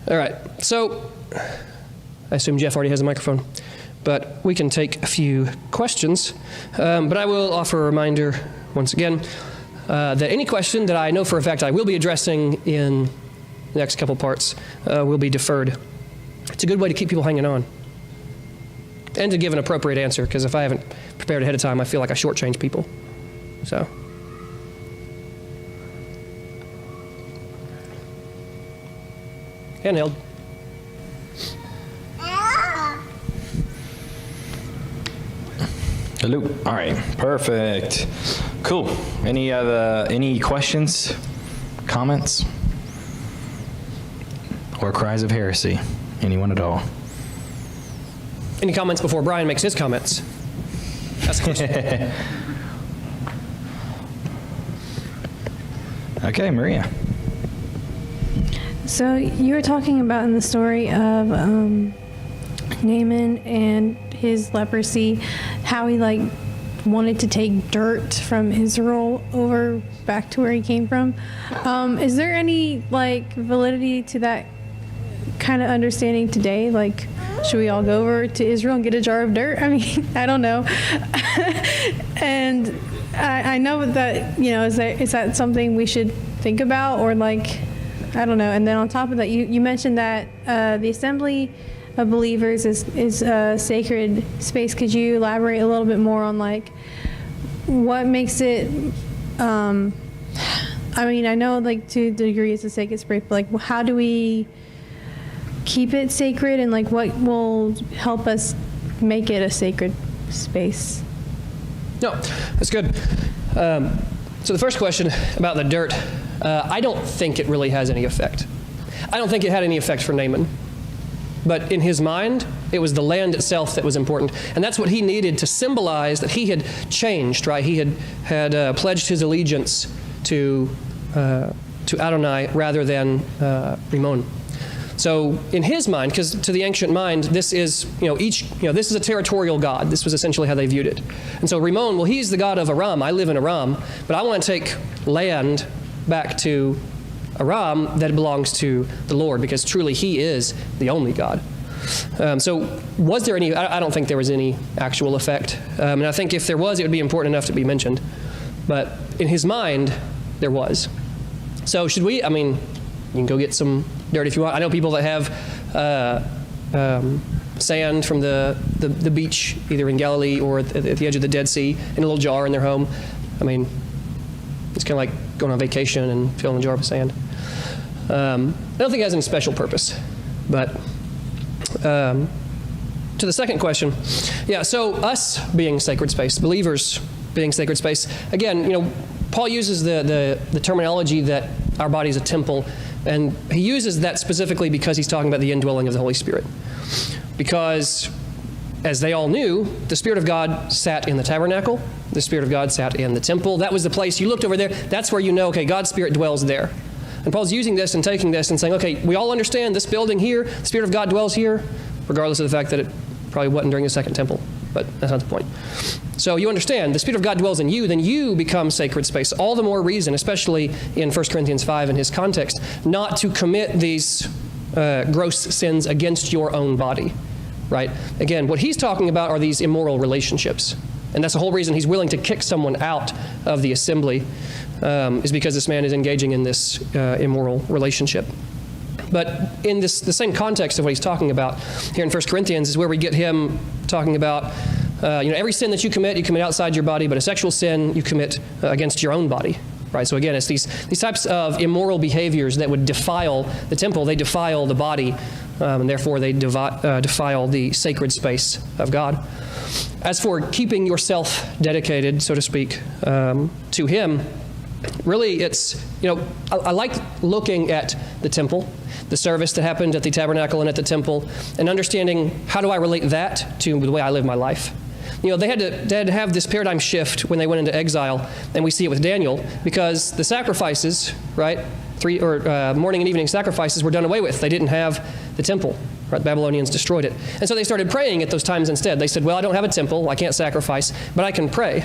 All right, so I assume Jeff already has a microphone, but we can take a few questions. But I will offer a reminder once again that any question that I know for a fact I will be addressing in the next couple parts will be deferred. It's a good way to keep people hanging on and to give an appropriate answer, because if I haven't prepared ahead of time, I feel like I shortchange people. So. Handheld. Hello. All right. Perfect. Cool. Any questions, comments, or cries of heresy? Anyone at all? Any comments before Brian makes his comments? That's a question. Okay, Maria. So you were talking about in the story of Naaman and his leprosy, how he wanted to take dirt from Israel over back to where he came from. Is there any validity to that kind of understanding today? Should we all go over to Israel and get a jar of dirt? I mean, I don't know. And I know that, is that something we should think about, or I don't know. And then on top of that, you mentioned that the assembly of believers is a sacred space. Could you elaborate a little bit more on what makes it? I mean, I know to the degree it's a sacred space, but how do we keep it sacred, and what will help us make it a sacred space? No, that's good. So the first question about the dirt, I don't think it really has any effect. I don't think it had any effect for Naaman. But in his mind, it was the land itself that was important. And that's what he needed to symbolize that he had changed, right? He had pledged his allegiance to Adonai rather than Rimmon. So in his mind, because to the ancient mind, this is, this is a territorial god. This was essentially how they viewed it. And so Rimmon, well, he's the god of Aram. I live in Aram, but I want to take land back to Aram that belongs to the Lord, because truly he is the only God. So was there any, I don't think there was any actual effect. And I think if there was, it would be important enough to be mentioned. But in his mind, there was. So should we, you can go get some dirt if you want. I know people that have sand from the beach, either in Galilee or at the edge of the Dead Sea, in a little jar in their home. It's kind of like going on vacation and filling a jar of sand. I don't think it has any special purpose. But to the second question, so us being sacred space, believers being sacred space, again, Paul uses the terminology that our body is a temple, and he uses that specifically because he's talking about the indwelling of the Holy Spirit. Because, as they all knew, the Spirit of God sat in the tabernacle, the Spirit of God sat in the temple. That was the place. You looked over there, that's where okay, God's Spirit dwells there. And Paul's using this and taking this and saying, okay, we all understand this building here, the Spirit of God dwells here, regardless of the fact that it probably wasn't during the second temple, but that's not the point. So you understand, the Spirit of God dwells in you, then you become sacred space. All the more reason, especially in 1 Corinthians 5 in his context, not to commit these gross sins against your own body, right? Again, what he's talking about are these immoral relationships. And that's the whole reason he's willing to kick someone out of the assembly, is because this man is engaging in this immoral relationship. But in the same context of what he's talking about here in 1 Corinthians is where we get him talking about, every sin that you commit outside your body, but a sexual sin you commit against your own body. Right? So again, it's these types of immoral behaviors that would defile the temple. They defile the body, and therefore they defile the sacred space of God. As for keeping yourself dedicated, so to speak, to him, really it's, I like looking at the temple, the service that happened at the tabernacle and at the temple, and understanding how do I relate that to the way I live my life. They had to have this paradigm shift when they went into exile, and we see it with Daniel, because the sacrifices, right, morning and evening sacrifices were done away with. They didn't have the temple. Right? The Babylonians destroyed it. And so they started praying at those times instead. They said, well, I don't have a temple, I can't sacrifice, but I can pray.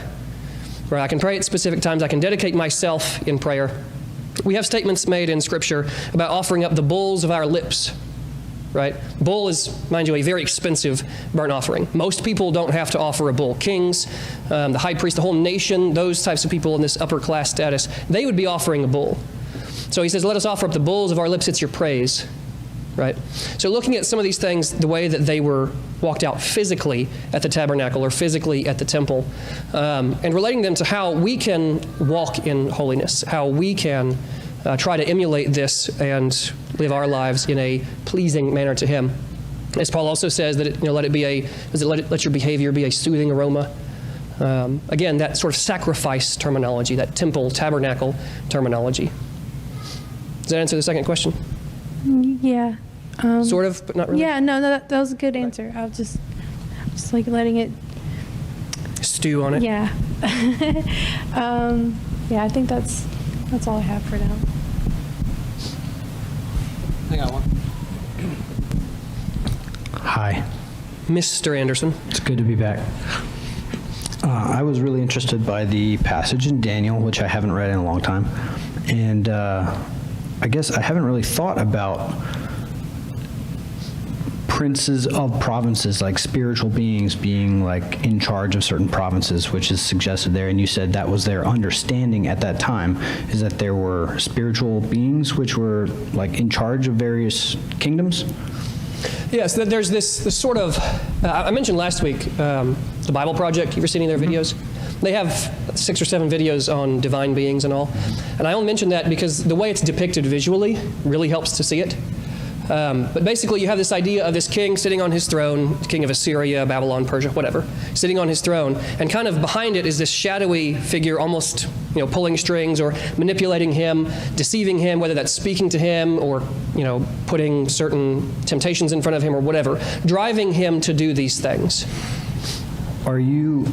Right? I can pray at specific times. I can dedicate myself in prayer. We have statements made in Scripture about offering up the bulls of our lips, right? Bull is, mind you, a very expensive burnt offering. Most people don't have to offer a bull. Kings, the high priest, the whole nation, those types of people in this upper class status, they would be offering a bull. So he says, let us offer up the bulls of our lips, it's your praise, right? So looking at some of these things, the way that they were walked out physically at the tabernacle or physically at the temple, and relating them to how we can walk in holiness, how we can try to emulate this and live our lives in a pleasing manner to him. As Paul also says that let it be let your behavior be a soothing aroma. Again, that sort of sacrifice terminology, that temple, tabernacle terminology. Does that answer the second question? Yeah. Sort of, but not really. Yeah, no, that was a good answer. I was just like letting it Stew on it. Yeah. Yeah, I think that's all I have for now. I got one. Hi, Mr. Anderson. it's good to be back. I was really interested by the passage in Daniel, which I haven't read in a long time. And I guess I haven't really thought about princes of provinces, like spiritual beings being like in charge of certain provinces, which is suggested there. And you said that was their understanding at that time, is that there were spiritual beings which were like in charge of various kingdoms? Yes, there's this sort of, I mentioned last week, the Bible Project. You ever seen any of their videos? They have 6 or 7 videos on divine beings and all. And I only mention that because the way it's depicted visually really helps to see it. But basically, you have this idea of this king sitting on his throne, king of Assyria, Babylon, Persia, whatever, sitting on his throne, and kind of behind it is this shadowy figure, almost pulling strings or manipulating him, deceiving him, whether that's speaking to him or putting certain temptations in front of him or whatever, driving him to do these things. Are you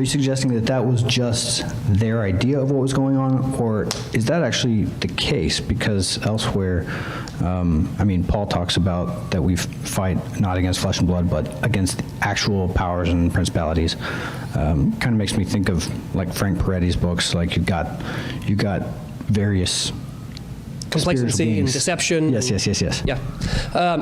suggesting that that was just their idea of what was going on, or is that actually the case? Because elsewhere, Paul talks about that we fight not against flesh and blood, but against actual powers and principalities. Kind of makes me think of like Frank Peretti's books. Like you got various Complacency and deception. Yes. Yeah.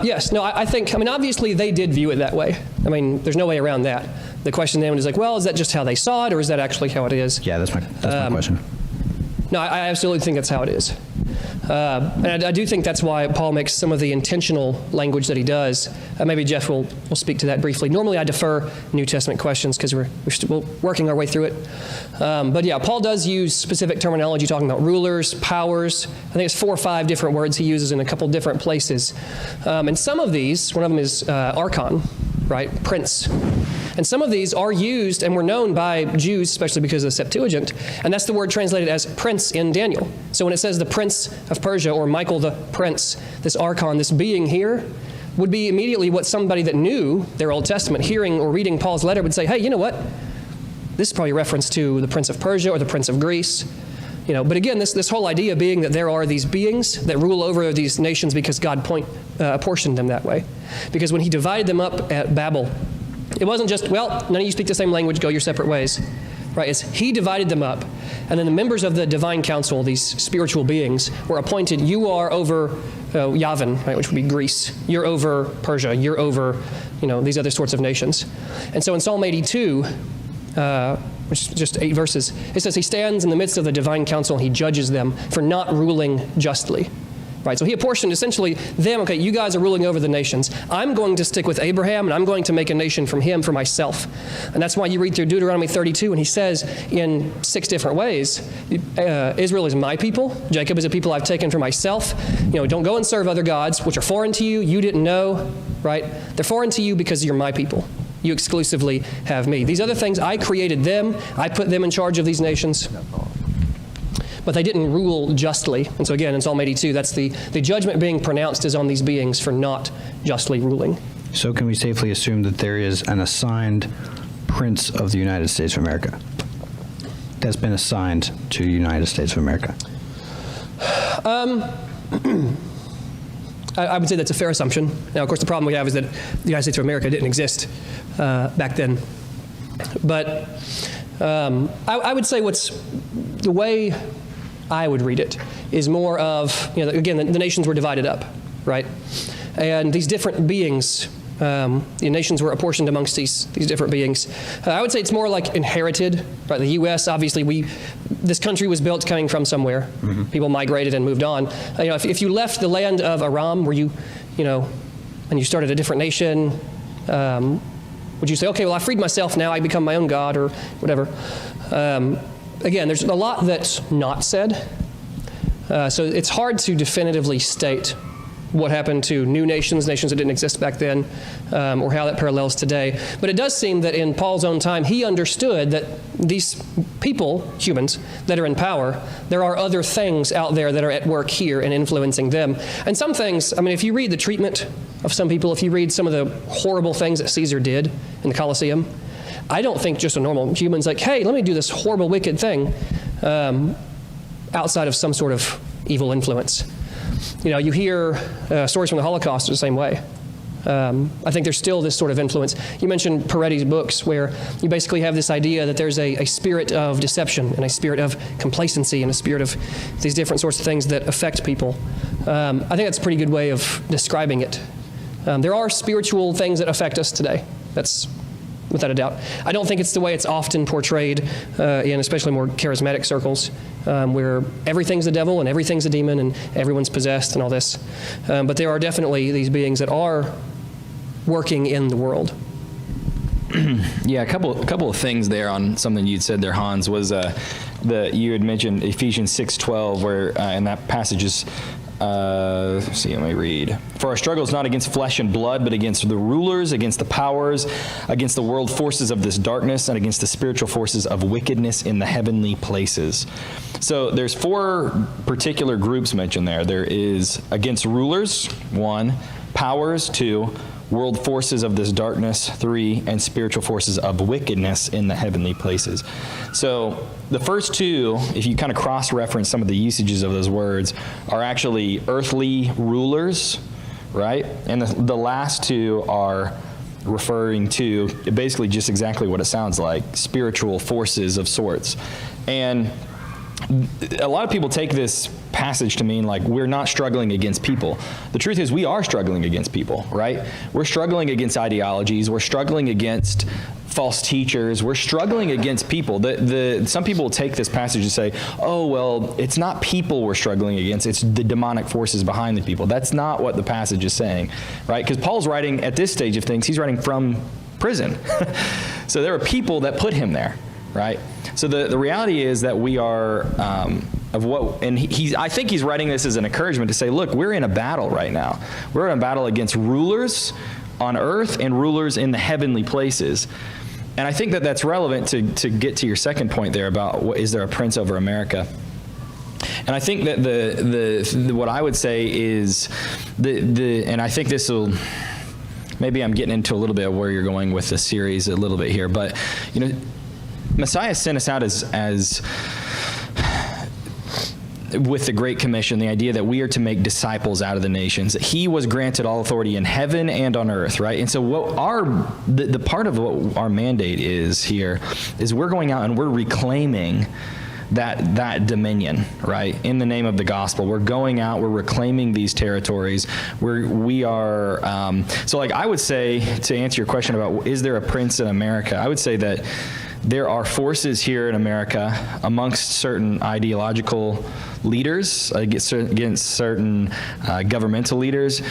Yes. No, I think, obviously they did view it that way. There's no way around that. The question then is like, well, is that just how they saw it, or is that actually how it is? Yeah, that's my question. No, I absolutely think that's how it is. And I do think that's why Paul makes some of the intentional language that he does. Maybe Jeff will speak to that briefly. Normally I defer New Testament questions because we're still working our way through it. But yeah, Paul does use specific terminology talking about rulers, powers. I think it's 4 or 5 different words he uses in a couple different places. And some of these, one of them is archon, right? Prince. And some of these are used and were known by Jews, especially because of the Septuagint, and that's the word translated as prince in Daniel. So when it says the prince of Persia or Michael the prince, this archon, this being here, would be immediately what somebody that knew their Old Testament, hearing or reading Paul's letter, would say, hey, you know what? This is probably a reference to the prince of Persia or the prince of Greece. But again, this whole idea being that there are these beings that rule over these nations because God apportioned them that way. Because when he divided them up at Babel, it wasn't just, well, none of you speak the same language, go your separate ways. Right? It's he divided them up. And then the members of the divine council, these spiritual beings, were appointed. You are over Yavin, right, which would be Greece. You're over Persia. You're over, these other sorts of nations. And so in Psalm 82, which is just 8 verses, it says he stands in the midst of the divine council and he judges them for not ruling justly. Right, so he apportioned essentially them, okay, you guys are ruling over the nations. I'm going to stick with Abraham, and I'm going to make a nation from him for myself. And that's why you read through Deuteronomy 32, and he says in 6 different ways, Israel is my people. Jacob is a people I've taken for myself. Don't go and serve other gods, which are foreign to you. You didn't know, right? They're foreign to you because you're my people. You exclusively have me. These other things, I created them. I put them in charge of these nations. But they didn't rule justly. And so again, in Psalm 82, that's the judgment being pronounced is on these beings for not justly ruling. So can we safely assume that there is an assigned prince of the United States of America that's been assigned to the United States of America? I would say that's a fair assumption. Now, of course, the problem we have is that the United States of America didn't exist back then. But I would say the way I would read it is more of, again, the nations were divided up, right? And these different beings, the nations were apportioned amongst these different beings. I would say it's more like inherited, right? The U.S., obviously, this country was built coming from somewhere. People migrated and moved on. If you left the land of Aram, where and you started a different nation, would you say, okay, well, I freed myself, now I become my own God, or whatever? Again, there's a lot that's not said. So it's hard to definitively state what happened to new nations that didn't exist back then, or how that parallels today. But it does seem that in Paul's own time, he understood that these people, humans, that are in power, there are other things out there that are at work here and influencing them. And some things, if you read the treatment of some people, if you read some of the horrible things that Caesar did in the Colosseum, I don't think just a normal human's like, hey, let me do this horrible, wicked thing outside of some sort of evil influence. You hear stories from the Holocaust the same way. I think there's still this sort of influence. You mentioned Peretti's books, where you basically have this idea that there's a spirit of deception and a spirit of complacency and a spirit of these different sorts of things that affect people. I think that's a pretty good way of describing it. There are spiritual things that affect us today. That's without a doubt. I don't think it's the way it's often portrayed in especially more charismatic circles, where everything's the devil and everything's a demon and everyone's possessed and all this. But there are definitely these beings that are working in the world. Yeah, a couple of things there on something you'd said there, Hans, was you had mentioned Ephesians 6:12, where in that passage is, let me read. For our struggle is not against flesh and blood, but against the rulers, against the powers, against the world forces of this darkness, and against the spiritual forces of wickedness in the heavenly places. So there's 4 particular groups mentioned there. There is against rulers, 1, powers, 2, world forces of this darkness, 3, and spiritual forces of wickedness in the heavenly places. So the first 2, if you kind of cross-reference some of the usages of those words, are actually earthly rulers, right? And the last 2 are referring to basically just exactly what it sounds like, spiritual forces of sorts. And a lot of people take this passage to mean like we're not struggling against people. The truth is we are struggling against people, right? We're struggling against ideologies. We're struggling against false teachers. We're struggling against people. Some people will take this passage and say, oh, well, it's not people we're struggling against. It's the demonic forces behind the people. That's not what the passage is saying, right? Because Paul's writing at this stage of things, he's writing from prison. So there are people that put him there, right? So the reality is that we are I think he's writing this as an encouragement to say, look, we're in a battle right now. We're in a battle against rulers on earth and rulers in the heavenly places. And I think that that's relevant to get to your second point there about is there a prince over America? And I think that the what I would say is and I think this will, maybe I'm getting into a little bit of where you're going with the series a little bit here, but Messiah sent us out as with the Great Commission, the idea that we are to make disciples out of the nations, that he was granted all authority in heaven and on earth, right? And so what the part of what our mandate is here is we're going out and we're reclaiming that dominion, right? In the name of the gospel, we're going out, we're reclaiming these territories. We are, so like I would say, to answer your question about is there a prince in America, I would say that there are forces here in America amongst certain ideological leaders, against certain governmental leaders,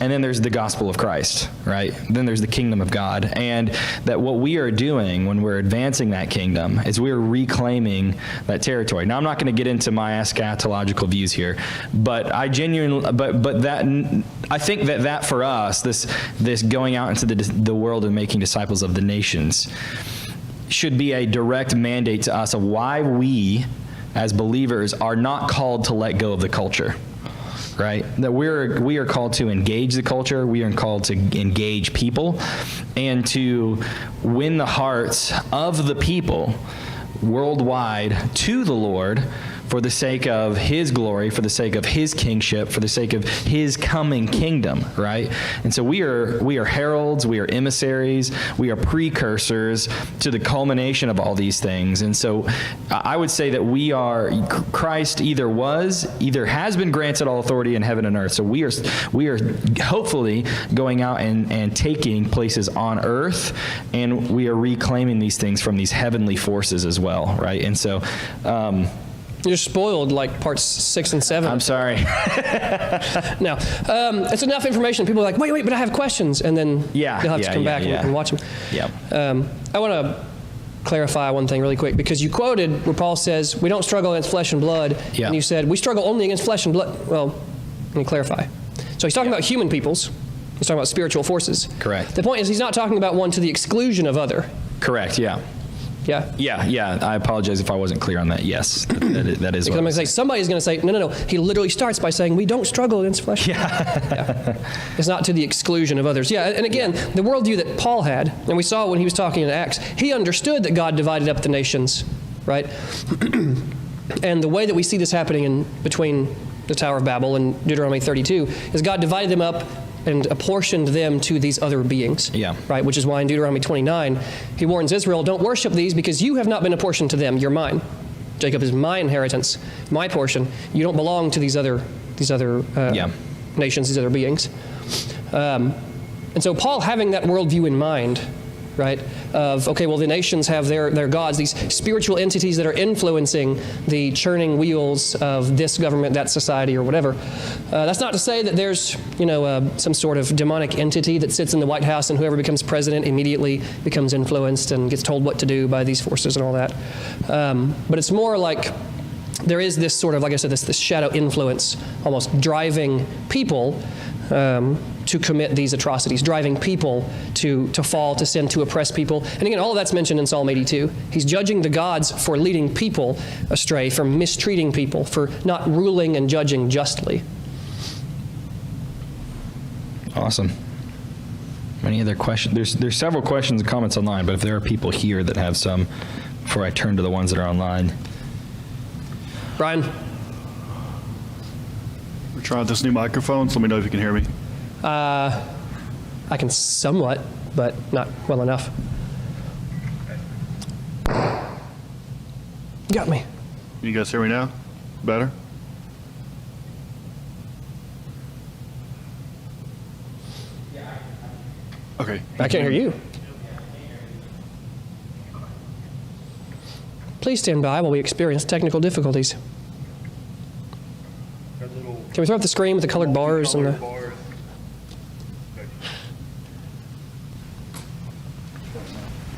and then there's the gospel of Christ, right? Then there's the kingdom of God. And that what we are doing when we're advancing that kingdom is we're reclaiming that territory. Now, I'm not going to get into my eschatological views here, but I genuinely, I think that for us, this going out into the world and making disciples of the nations should be a direct mandate to us of why we, as believers, are not called to let go of the culture. Right? That we are called to engage the culture, we are called to engage people, and to win the hearts of the people worldwide to the Lord for the sake of his glory, for the sake of his kingship, for the sake of his coming kingdom, right? And so we are heralds, we are emissaries, we are precursors to the culmination of all these things. And so I would say that Christ either has been granted all authority in heaven and earth. So we are hopefully going out and taking places on earth, and we are reclaiming these things from these heavenly forces as well, right? And so You're spoiled like parts 6 and 7. I'm sorry. No, it's enough information. People are like, wait, but I have questions, and then you'll have to come back and watch them. Yeah. I want to clarify one thing really quick, because you quoted where Paul says, we don't struggle against flesh and blood, Yeah. and you said, we struggle only against flesh and blood. Well, let me clarify. So he's talking about human peoples. He's talking about spiritual forces. Correct. The point is he's not talking about one to the exclusion of other. Correct, yeah. Yeah? Yeah. I apologize if I wasn't clear on that. Yes, that is Because what I'm I'm going to say, somebody's going to say, no. He literally starts by saying, we don't struggle against flesh. Yeah. It's not to the exclusion of others. Yeah, and again, the worldview that Paul had, and we saw when he was talking in Acts, he understood that God divided up the nations, right? And the way that we see this happening between the Tower of Babel and Deuteronomy 32 is God divided them up and apportioned them to these other beings. Yeah. Right, which is why in Deuteronomy 29, he warns Israel, don't worship these because you have not been apportioned to them. You're mine. Jacob is my inheritance, my portion. You don't belong to these other nations, these other beings. And so Paul, having that worldview in mind, right, of, okay, well, the nations have their gods, these spiritual entities that are influencing the churning wheels of this government, that society, or whatever. That's not to say that there's, some sort of demonic entity that sits in the White House and whoever becomes president immediately becomes influenced and gets told what to do by these forces and all that. But it's more like there is this sort of, like I said, this shadow influence almost driving people to commit these atrocities, driving people to fall, to sin, to oppress people. And again, all of that's mentioned in Psalm 82. He's judging the gods for leading people astray, for mistreating people, for not ruling and judging justly. Awesome. Any other questions? There's several questions and comments online, but if there are people here that have some, before I turn to the ones that are online. Brian? We're trying this new microphone, so let me know if you can hear me. I can somewhat, but not well enough. Got me. Can you guys hear me now? Better? Okay. I can't hear you. Please stand by while we experience technical difficulties. Can we throw up the screen with the colored bars and the...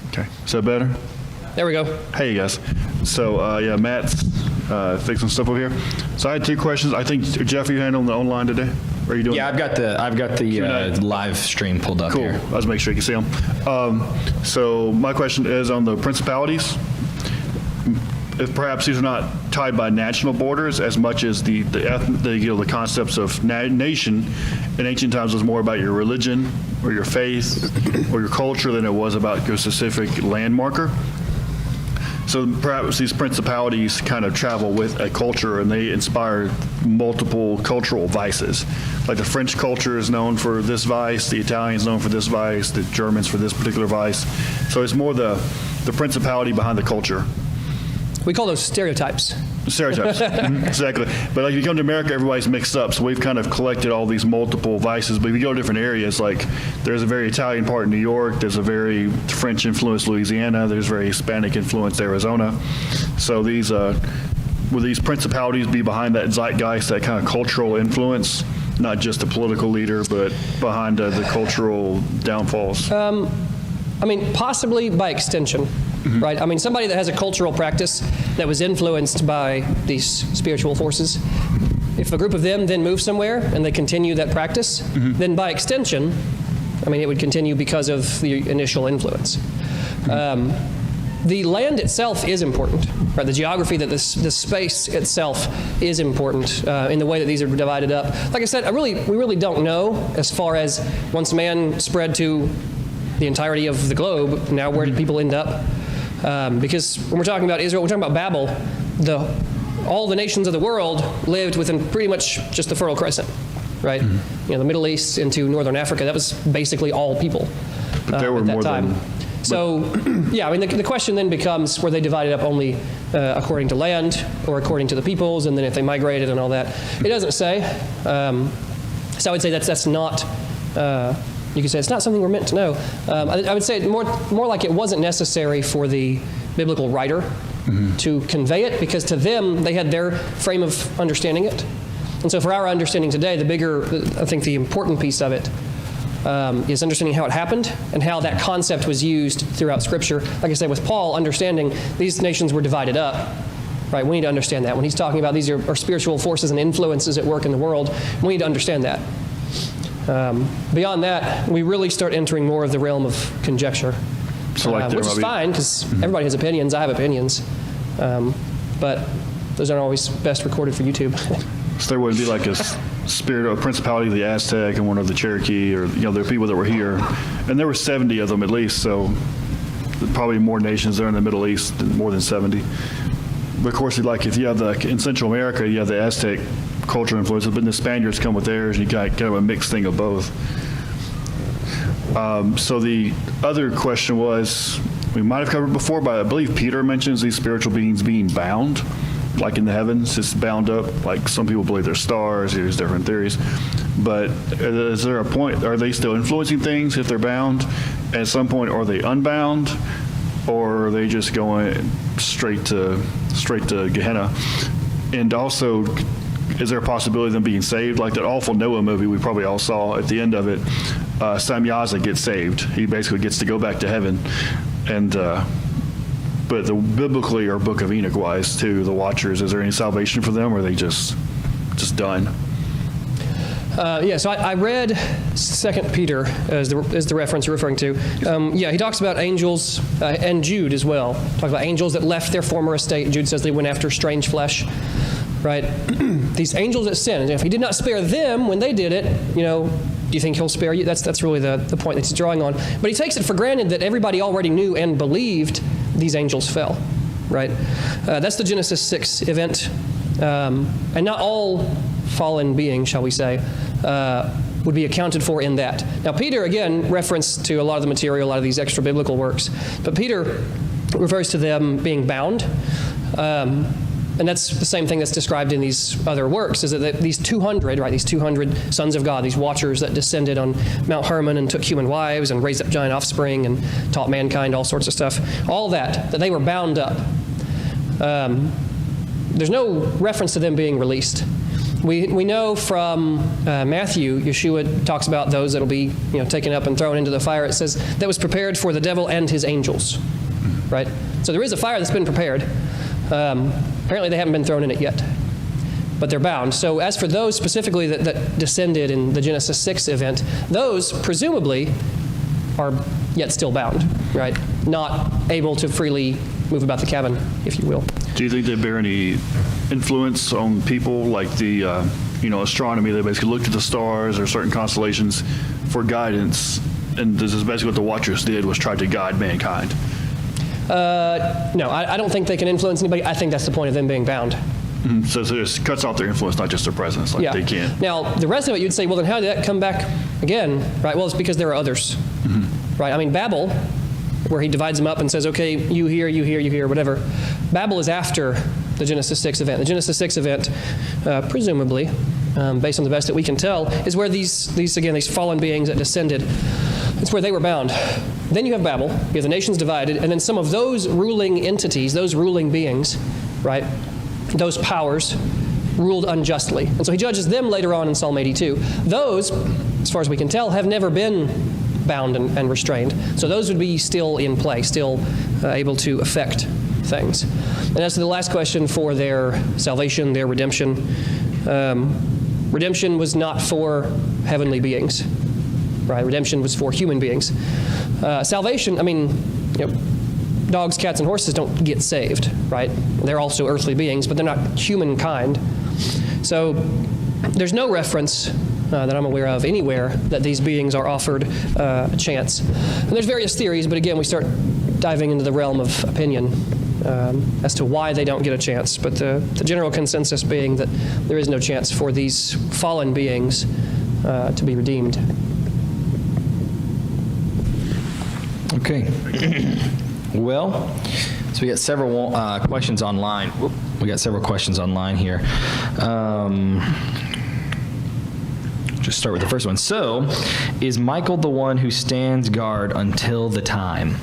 Okay. Is that better? There we go. Hey, guys. So, Matt's fixing stuff over here. So I had 2 questions. I think, Jeff, are you handling the online today? Or are you doing? Yeah, I've got the live stream pulled up Cool. here. Let's make sure you can see them. So my question is on the principalities. If perhaps these are not tied by national borders as much as the concepts of nation. In ancient times, it was more about your religion or your faith or your culture than it was about your specific land marker. So perhaps these principalities kind of travel with a culture and they inspire multiple cultural vices. Like the French culture is known for this vice, the Italians known for this vice, the Germans for this particular vice. So it's more the principality behind the culture. We call those stereotypes. Stereotypes, exactly. But like if you come to America, everybody's mixed up. So we've kind of collected all these multiple vices. But if you go to different areas, like there's a very Italian part in New York, there's a very French influenced Louisiana, there's very Hispanic influenced Arizona. So these will these principalities be behind that zeitgeist, that kind of cultural influence, not just the political leader, but behind the cultural downfalls? Possibly by extension. Right? Somebody that has a cultural practice that was influenced by these spiritual forces, if a group of them then move somewhere and they continue that practice, then by extension, it would continue because of the initial influence. The land itself is important, right? The geography, that the space itself is important in the way that these are divided up. Like I said, we really don't know as far as once man spread to the entirety of the globe, now where did people end up? Because when we're talking about Israel, we're talking about Babel, all the nations of the world lived within pretty much just the Fertile Crescent, right? You know, the Middle East into Northern Africa, that was basically all people But there were at that more time. than. So, yeah, I mean, the question then becomes, were they divided up only according to land or according to the peoples, and then if they migrated and all that? It doesn't say. So I would say that's not, you could say it's not something we're meant to know. I would say more like it wasn't necessary for the biblical writer to convey it, because to them, they had their frame of understanding it. And so for our understanding today, the bigger, I think the important piece of it is understanding how it happened and how that concept was used throughout Scripture. Like I said, with Paul, understanding these nations were divided up, right? We need to understand that. When he's talking about these are spiritual forces and influences at work in the world, we need to understand that. Beyond that, we really start entering more of the realm of conjecture, So like there which might is be- fine, because everybody has opinions. I have opinions. But those aren't always best recorded for YouTube. So there wouldn't be like a spirit of principality of the Aztec and one of the Cherokee, or there are people that were here, and there were 70 of them at least. So probably more nations there in the Middle East, more than 70. But of course, like if you have in Central America, you have the Aztec cultural influences, but then the Spaniards come with theirs, and you got kind of a mixed thing of both. So the other question was, we might have covered before, but I believe Peter mentions these spiritual beings being bound, like in the heavens, it's bound up. Like some people believe they're stars. There's different theories. But is there a point, are they still influencing things if they're bound? At some point, are they unbound? Or are they just going straight to Gehenna? And also, is there a possibility of them being saved? Like that awful Noah movie we probably all saw, at the end of it, Samyaza gets saved. He basically gets to go back to heaven. And but biblically, or Book of Enoch wise, too, the Watchers, is there any salvation for them, or are they just done? Yeah, so I read 2 Peter as the reference you're referring to. Yeah, he talks about angels, and Jude as well. Talks about angels that left their former estate. Jude says they went after strange flesh, right? These angels that sin, and if he did not spare them when they did it, do you think he'll spare you? That's really the point that he's drawing on. But he takes it for granted that everybody already knew and believed these angels fell, right? That's the Genesis 6 event. And not all fallen beings, shall we say, would be accounted for in that. Now, Peter, again, reference to a lot of the material, a lot of these extra biblical works, but Peter refers to them being bound. And that's the same thing that's described in these other works, is that these 200, right, these 200 sons of God, these watchers that descended on Mount Hermon and took human wives and raised up giant offspring and taught mankind all sorts of stuff, all that they were bound up. There's no reference to them being released. We know from Matthew, Yeshua talks about those that'll be taken up and thrown into the fire. It says that was prepared for the devil and his angels, right? So there is a fire that's been prepared. Apparently they haven't been thrown in it yet, but they're bound. So as for those specifically that descended in the Genesis 6 event, those presumably are yet still bound, right? Not able to freely move about the cabin, if you will. Do you think they bear any influence on people, like the astronomy? They basically looked at the stars or certain constellations for guidance, and this is basically what the Watchers did, was try to guide mankind. No, I don't think they can influence anybody. I think that's the point of them being bound. So it just cuts off their influence, not just their presence. Like Yeah. they can't. Now, the rest of it, you'd say, well, then how did that come back again? Right? Well, it's because there are others. Right? I mean, Babel, where he divides them up and says, okay, you here, you here, you here, whatever. Babel is after the Genesis 6 event. The Genesis 6 event, presumably, based on the best that we can tell, is where these fallen beings that descended, it's where they were bound. Then you have Babel, you have the nations divided, and then some of those ruling entities, those ruling beings, right, those powers, ruled unjustly. And so he judges them later on in Psalm 82. Those, as far as we can tell, have never been bound and restrained. So those would be still in play, still able to affect things. And as to the last question for their salvation, their redemption, redemption was not for heavenly beings, right? Redemption was for human beings. Salvation, I mean, dogs, cats, and horses don't get saved, right? They're also earthly beings, but they're not humankind. So there's no reference that I'm aware of anywhere that these beings are offered a chance. And there's various theories, but again, we start diving into the realm of opinion. as to why they don't get a chance. But the general consensus being that there is no chance for these fallen beings to be redeemed. Okay. Well, so we got several questions online. Whoop, we got several questions online here. Just start with the first one. So, is Michael the one who stands guard until the time?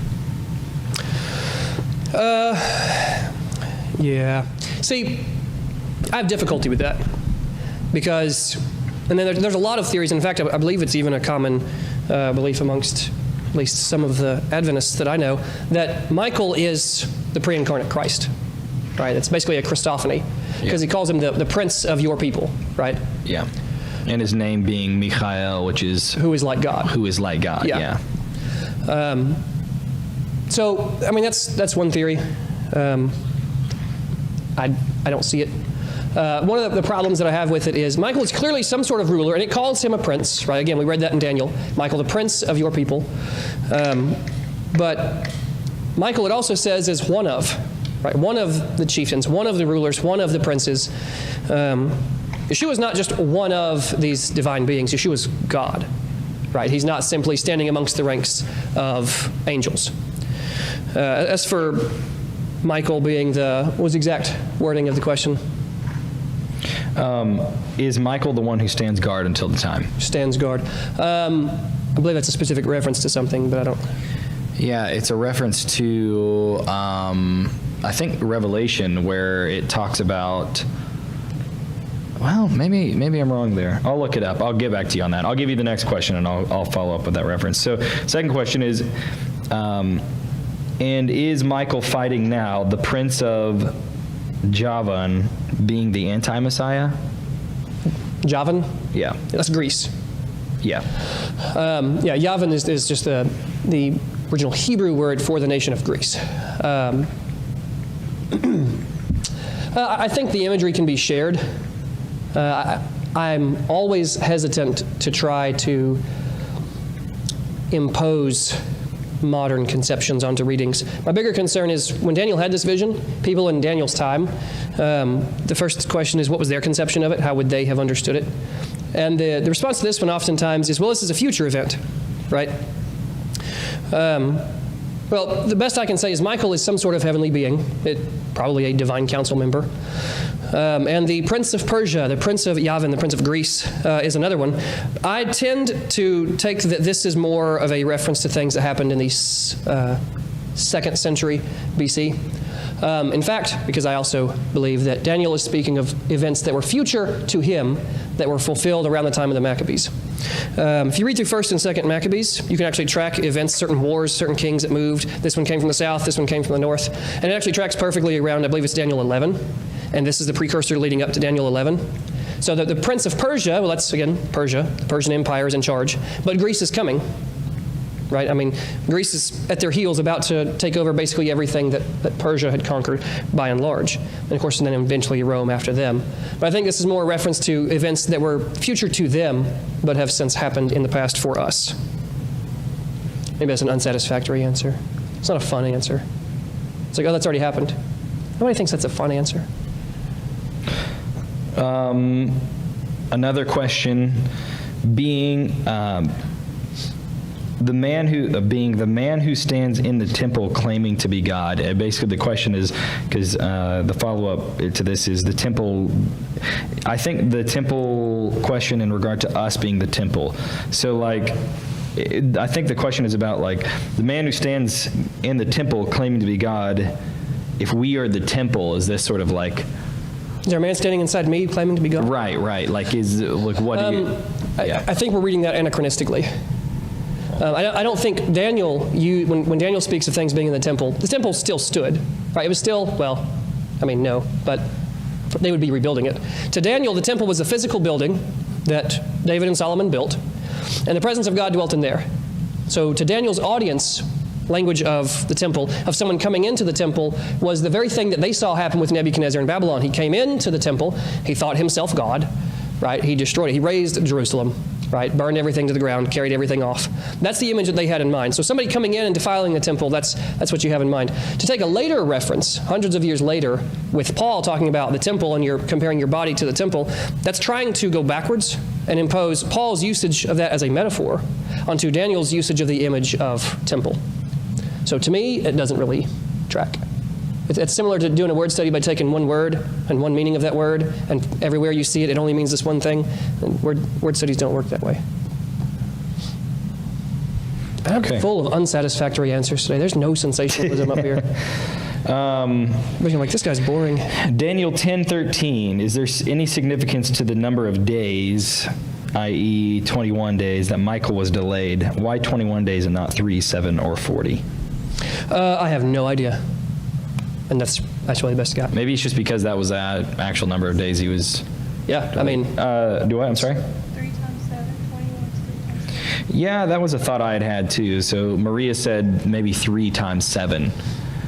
Yeah. See, I have difficulty with that because, and then there's a lot of theories. In fact, I believe it's even a common belief amongst at least some of the Adventists that I know, that Michael is the pre-incarnate Christ, right? It's basically a Christophany because he calls him the prince of your people, right? Yeah. And his name being Michael, which is... Who is like God. Who is like God, yeah. So, I mean, that's one theory. I don't see it. One of the problems that I have with it is Michael is clearly some sort of ruler, and it calls him a prince, right? Again, we read that in Daniel. Michael, the prince of your people. But Michael, it also says, is one of, right? One of the chieftains, one of the rulers, one of the princes. Yeshua is not just one of these divine beings. Yeshua is God, right? He's not simply standing amongst the ranks of angels. As for Michael being what was the exact wording of the question? Is Michael the one who stands guard until the time? Stands guard. I believe that's a specific reference to something, but I don't... Yeah, it's a reference to, I think, Revelation, where it talks about... Well, maybe I'm wrong there. I'll look it up. I'll get back to you on that. I'll give you the next question, and I'll follow up with that reference. So, second question is, and is Michael fighting now the Prince of Javan being the anti-Messiah? Javan? Yeah. That's Greece. Yeah. Yeah, Javan is just the original Hebrew word for the nation of Greece. I think the imagery can be shared. I'm always hesitant to try to impose modern conceptions onto readings. My bigger concern is when Daniel had this vision, people in Daniel's time, the first question is, what was their conception of it? How would they have understood it? And the response to this one oftentimes is, well, this is a future event, right? Well, the best I can say is Michael is some sort of heavenly being, probably a divine council member. And the Prince of Persia, the Prince of Yavin, the Prince of Greece is another one. I tend to take that this is more of a reference to things that happened in the 2nd century BC. In fact, because I also believe that Daniel is speaking of events that were future to him that were fulfilled around the time of the Maccabees. If you read through 1st and 2nd Maccabees, you can actually track events, certain wars, certain kings that moved. This one came from the south, this one came from the north. And it actually tracks perfectly around, I believe it's Daniel 11. And this is the precursor leading up to Daniel 11. So the Prince of Persia, well, that's, again, Persia. The Persian Empire is in charge. But Greece is coming, right? I mean, Greece is at their heels about to take over basically everything that Persia had conquered by and large. And, of course, and then eventually Rome after them. But I think this is more a reference to events that were future to them, but have since happened in the past for us. Maybe that's an unsatisfactory answer. It's not a fun answer. It's like, oh, that's already happened. Nobody thinks that's a fun answer. Another question being the man who stands in the temple claiming to be God. Basically, the question is, because the follow-up to this is the temple. I think the temple question in regard to us being the temple. So, like, I think the question is about, like, the man who stands in the temple claiming to be God. If we are the temple, is this sort of like... Is there a man standing inside me claiming to be God? Right. Like, what do you... Yeah. I think we're reading that anachronistically. I don't think Daniel, when Daniel speaks of things being in the temple still stood, right? It was still, well, I mean, no, but they would be rebuilding it. To Daniel, the temple was a physical building that David and Solomon built, and the presence of God dwelt in there. So to Daniel's audience, language of the temple, of someone coming into the temple, was the very thing that they saw happen with Nebuchadnezzar in Babylon. He came into the temple, he thought himself God, right? He destroyed it. He razed Jerusalem. right? Burned everything to the ground, carried everything off. That's the image that they had in mind. So somebody coming in and defiling the temple, that's what you have in mind. To take a later reference, hundreds of years later, with Paul talking about the temple and you're comparing your body to the temple, that's trying to go backwards and impose Paul's usage of that as a metaphor onto Daniel's usage of the image of temple. So to me, it doesn't really track. It's similar to doing a word study by taking one word and one meaning of that word, and everywhere you see it, it only means this one thing. And word studies don't work that way. I'm Okay. full of unsatisfactory answers today. There's no sensationalism up here. I'm like, this guy's boring. Daniel 10:13, is there any significance to the number of days, i.e. 21 days, that Michael was delayed? Why 21 days and not 3, 7, or 40? I have no idea. And that's really the best I got. Maybe it's just because that was the actual number of days he was... Yeah, I mean, do I? I'm sorry? 3 times 7, 21 is 3 times 7. Yeah, that was a thought I had too. So Maria said maybe 3 times 7.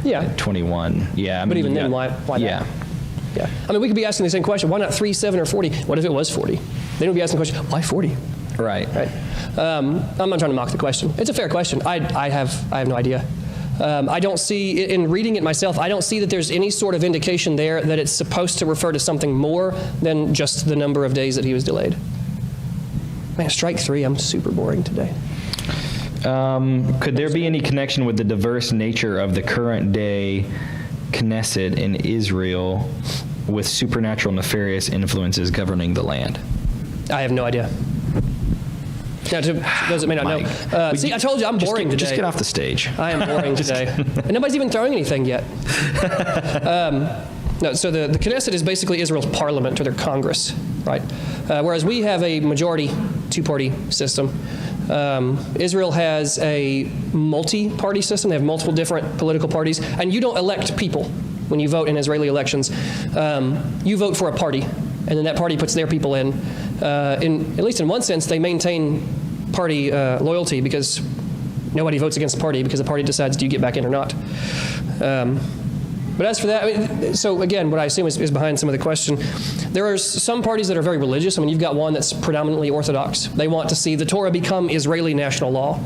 yeah. 21. Yeah. I But mean, even then, yeah. why not? Yeah. Yeah. I mean, we could be asking the same question. Why not 3, 7, or 40? What if it was 40? Then we'd be asking the question, why 40? Right. Right. I'm not trying to mock the question. It's a fair question. I have no idea. I don't see, in reading it myself, I don't see that there's any sort of indication there that it's supposed to refer to something more than just the number of days that he was delayed. Man, strike 3, I'm super boring today. Could there be any connection with the diverse nature of the current day Knesset in Israel with supernatural nefarious influences governing the land? I have no idea. Now, to those that may not know, see, I told you I'm boring today. Just get off the stage. I am boring today. And nobody's even throwing anything yet. No, so the Knesset is basically Israel's parliament or their Congress, right? Whereas we have a majority two-party system. Israel has a multi-party system. They have multiple different political parties. And you don't elect people when you vote in Israeli elections. You vote for a party, and then that party puts their people in. At least in one sense, they maintain party loyalty because nobody votes against the party because the party decides do you get back in or not. But as for that, I mean, so again, what I assume is behind some of the question. There are some parties that are very religious. I mean, you've got one that's predominantly Orthodox. They want to see the Torah become Israeli national law.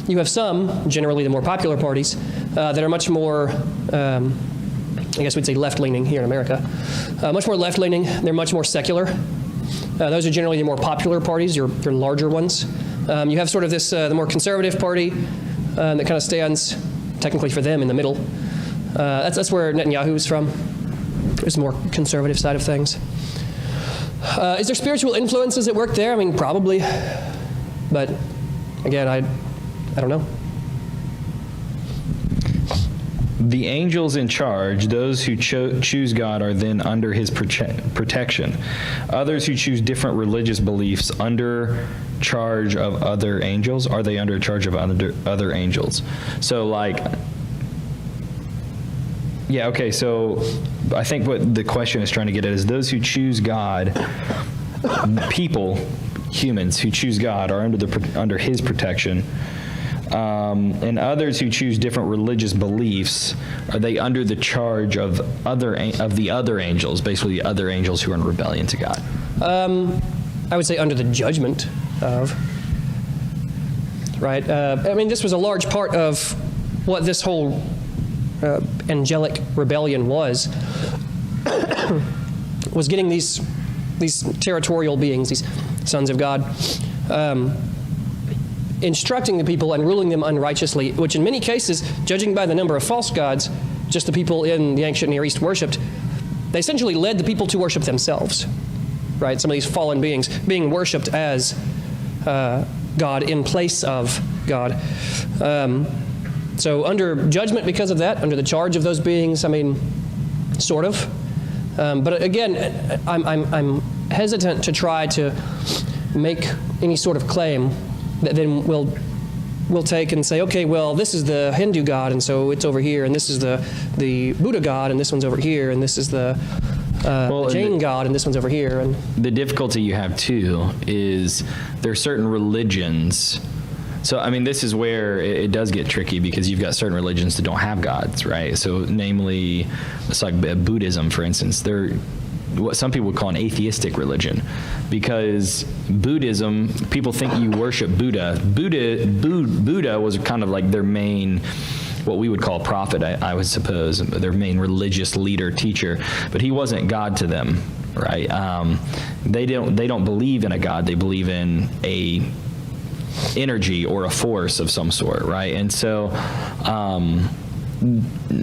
You have some, generally the more popular parties, that are much more, I guess we'd say left-leaning here in America, much more left-leaning. They're much more secular. Those are generally the more popular parties, your larger ones. You have sort of this, the more conservative party that kind of stands, technically for them, in the middle. That's where Netanyahu is from. There's the more conservative side of things. Is there spiritual influences at work there? I mean, probably. But again, I don't know. The angels in charge, those who choose God, are then under his protection. Others who choose different religious beliefs under charge of other angels, are they under charge of other angels? So like, yeah, okay, so I think what the question is trying to get at is those who choose God, people, humans who choose God are under his protection. And others who choose different religious beliefs, are they under the charge of the other angels, basically the other angels who are in rebellion to God? I would say under the judgment of, right? I mean, this was a large part of what this whole angelic rebellion was getting these territorial beings, these sons of God, instructing the people and ruling them unrighteously, which in many cases, judging by the number of false gods, just the people in the ancient Near East worshipped, they essentially led the people to worship themselves, right? Some of these fallen beings being worshipped as God in place of God. So under judgment because of that, under the charge of those beings, I mean, sort of. But again, I'm hesitant to try to make any sort of claim that then we'll take and say, okay, well, this is the Hindu god, and so it's over here, and this is the Buddha god, and this one's over here, and this is the Jain god, and this one's over here. And the difficulty you have too is there are certain religions. So I mean, this is where it does get tricky because you've got certain religions that don't have gods, right? So namely, it's like Buddhism, for instance. what some people would call an atheistic religion, because Buddhism, people think you worship Buddha. Buddha was kind of like their main, what we would call prophet, I would suppose, their main religious leader, teacher, but he wasn't God to them, right? They don't believe in a God. They believe in a energy or a force of some sort, right? And so,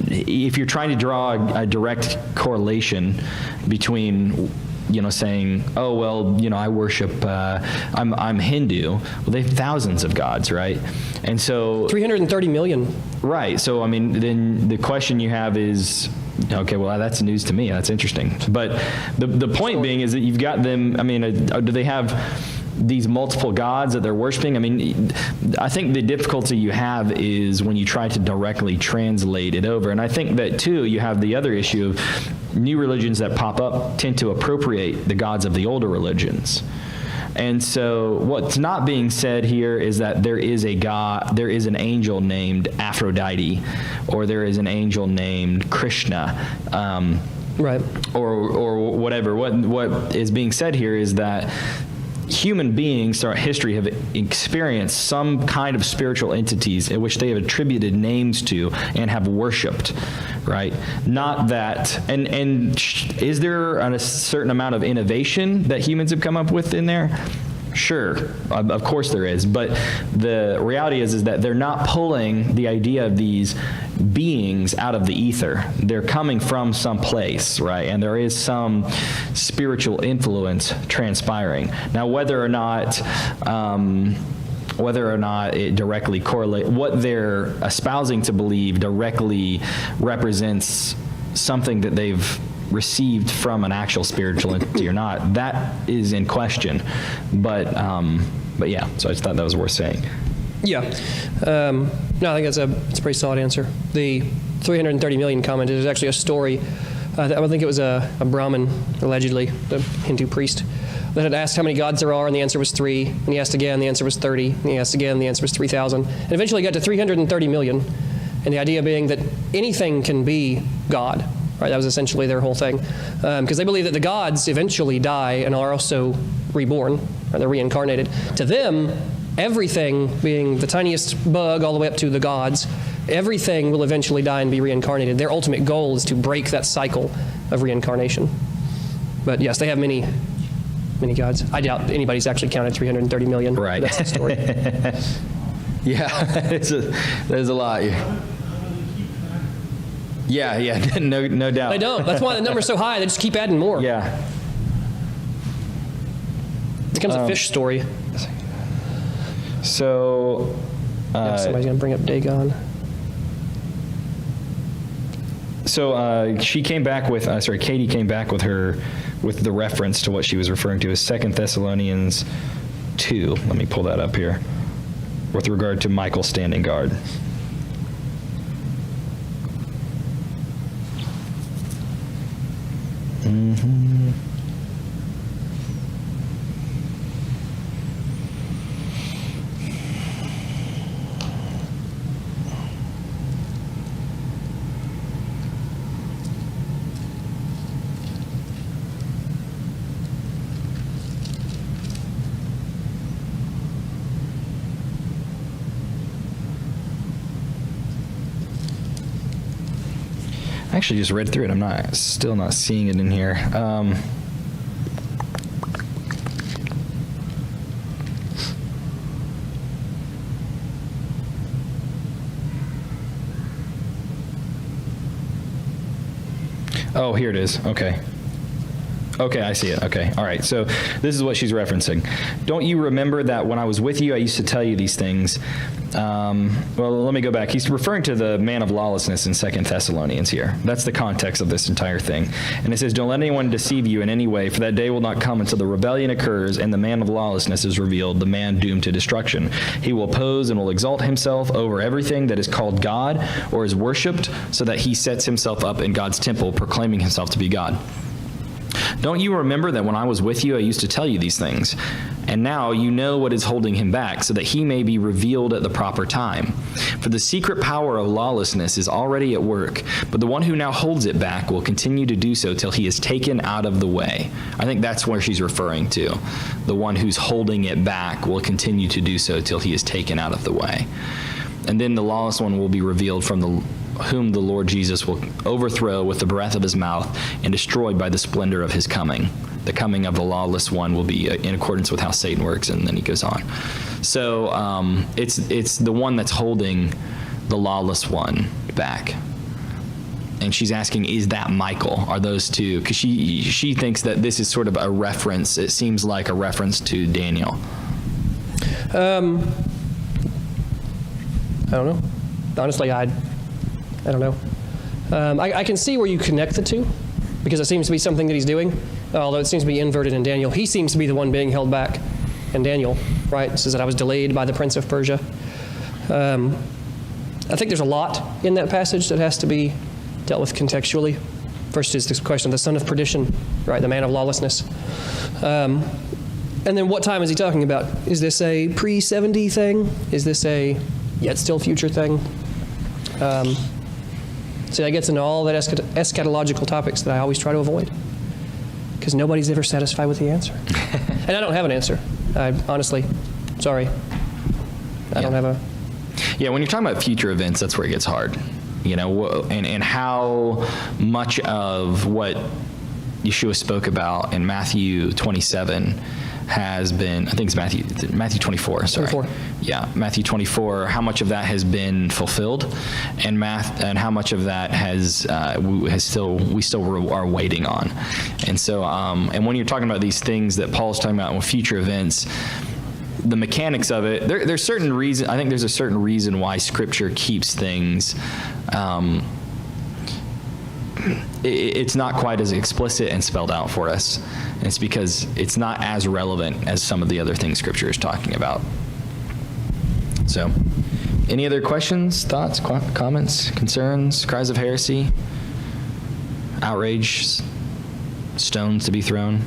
if you're trying to draw a direct correlation between, saying, oh, well, I worship, I'm Hindu. Well, they have thousands of gods, right? And so 330 million. Right. So, then the question you have is, okay, well, that's news to me. That's interesting. But the point being is that you've got them, do they have these multiple gods that they're worshiping? I think the difficulty you have is when you try to directly translate it over. And I think that, too, you have the other issue of new religions that pop up tend to appropriate the gods of the older religions. And so what's not being said here is that there is a god, there is an angel named Aphrodite, or there is an angel named Krishna, Right. or whatever. What is being said here is that human beings throughout history have experienced some kind of spiritual entities in which they have attributed names to and have worshipped, right? Not that, and is there a certain amount of innovation that humans have come up with in there? Sure, of course there is, but the reality is that they're not pulling the idea of these beings out of the ether. They're coming from some place, right? And there is some spiritual influence transpiring. Now, whether or not it directly correlates, what they're espousing to believe directly represents something that they've received from an actual spiritual entity or not, that is in question. But yeah, so I just thought that was worth saying. Yeah. No, I think it's a pretty solid answer. The 330 million comment is actually a story. I would think it was a Brahmin, allegedly, the Hindu priest, that had asked how many gods there are, and the answer was 3. And he asked again, the answer was 30. And he asked again, the answer was 3,000. And eventually got to 330 million. And the idea being that anything can be God. Right, that was essentially their whole thing. Because they believe that the gods eventually die and are also reborn, or they're reincarnated. To them, everything, being the tiniest bug all the way up to the gods, everything will eventually die and be reincarnated. Their ultimate goal is to break that cycle of reincarnation. But yes, they have many gods. I doubt anybody's actually counted 330 million. Right. That's the story. Yeah, there's a lot. Yeah, no doubt. They don't. That's why the number's so high. They just keep adding more. Yeah. It becomes a fish story. So, Somebody's going to bring up Dagon. So she came back with, Katie came back with the reference to what she was referring to as 2 Thessalonians 2. Let me pull that up here. With regard to Michael standing guard. Mm-hmm. I actually just read through it. I'm still not seeing it in here. Oh, here it is. Okay. Okay, I see it. Okay, all right. So this is what she's referencing. Don't you remember that when I was with you, I used to tell you these things? Well, let me go back. He's referring to the man of lawlessness in 2 Thessalonians here. That's the context of this entire thing. And it says, don't let anyone deceive you in any way, for that day will not come until the rebellion occurs and the man of lawlessness is revealed, the man doomed to destruction. He will oppose and will exalt himself over everything that is called God or is worshipped, so that he sets himself up in God's temple, proclaiming himself to be God. Don't you remember that when I was with you, I used to tell you these things? And now you know what is holding him back, so that he may be revealed at the proper time. For the secret power of lawlessness is already at work, but the one who now holds it back will continue to do so till he is taken out of the way. I think that's where she's referring to. The one who's holding it back will continue to do so till he is taken out of the way. And then the lawless one will be revealed, from whom the Lord Jesus will overthrow with the breath of his mouth and destroyed by the splendor of his coming. The coming of the lawless one will be in accordance with how Satan works, and then he goes on. So it's the one that's holding the lawless one back. And she's asking, is that Michael? Are those two? Because she thinks that this is sort of a reference. It seems like a reference to Daniel. I don't know. Honestly, I don't know. I can see where you connect the two, because it seems to be something that he's doing, although it seems to be inverted in Daniel. He seems to be the one being held back in Daniel, right? It says that I was delayed by the prince of Persia. I think there's a lot in that passage that has to be dealt with contextually. First is this question of the son of perdition, right? The man of lawlessness. And then what time is he talking about? Is this a pre-70 thing? Is this a yet still future thing? So that gets into all that eschatological topics that I always try to avoid, because nobody's ever satisfied with the answer. And I don't have an answer. I honestly, sorry. I don't have a... Yeah, when you're talking about future events, that's where it gets hard. You know, and how much of what Yeshua spoke about in Matthew 27 has been, I think it's Matthew 24, sorry. 24. Yeah, Matthew 24, how much of that has been fulfilled, and how much of that we still are waiting on. And so, and when you're talking about these things that Paul's talking about with future events, the mechanics of it, there's certain reason. I think there's a certain reason why Scripture keeps things. It's not quite as explicit and spelled out for us. And it's because it's not as relevant as some of the other things Scripture is talking about. So, any other questions, thoughts, comments, concerns, cries of heresy, outrage, stones to be thrown?